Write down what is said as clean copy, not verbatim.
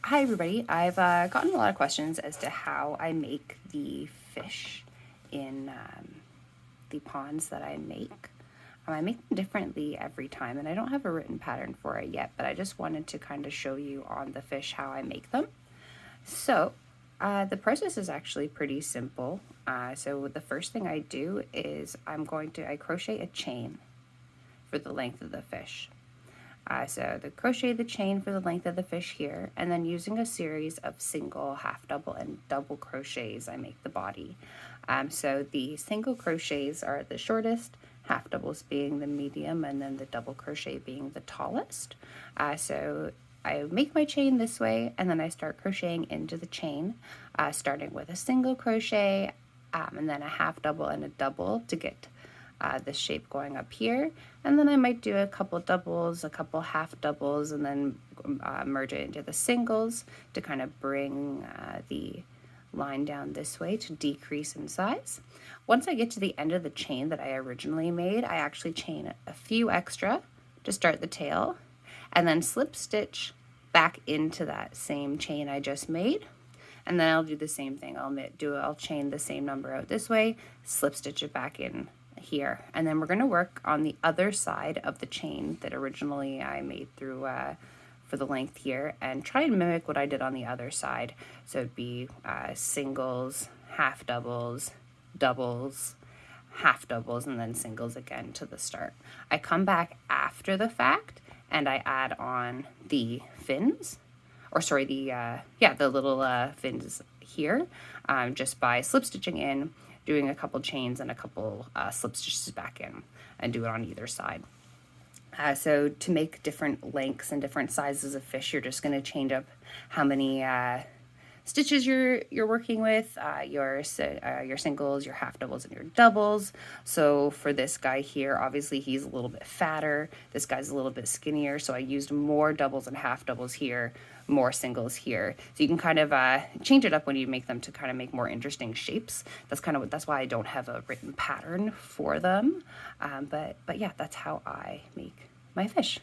Hi everybody, I've gotten a lot of questions as to how I make the fish in the ponds that I make. I make them differently every time, and I don't have a written pattern for it yet, but I just wanted to kind of show you on the fish how I make them. So the process is actually pretty simple. So the first thing I do is I crochet a chain for the length of the fish. So the crochet the chain for the length of the fish here, and then using a series of single, half double, and double crochets, I make the body. So the single crochets are the shortest, half doubles being the medium, and then the double crochet being the tallest. So I make my chain this way, and then I start crocheting into the chain, starting with a single crochet, and then a half double and a double to get the shape going up here, and then I might do a couple doubles, a couple half doubles, and then merge it into the singles to kind of bring the line down this way to decrease in size. Once I get to the end of the chain that I originally made, I actually chain a few extra to start the tail, and then slip stitch back into that same chain I just made. And then I'll do the same thing. I'll chain the same number out this way, slip stitch it back in here, and then we're going to work on the other side of the chain that originally I made through for the length here, and try and mimic what I did on the other side. So it'd be singles, half doubles, doubles, half doubles, and then singles again to the start. I come back after the fact and I add on the fins, or sorry, the little fins here, just by slip stitching in, doing a couple chains and a couple slip stitches back in, and do it on either side. So to make different lengths and different sizes of fish, you're just going to change up how many stitches you're working with, your singles, your half doubles, and your doubles. So for this guy here, obviously he's a little bit fatter. This guy's a little bit skinnier, so I used more doubles and half doubles here, more singles here. So you can kind of change it up when you make them to kind of make more interesting shapes. That's why I don't have a written pattern for them. But yeah, that's how I make my fish.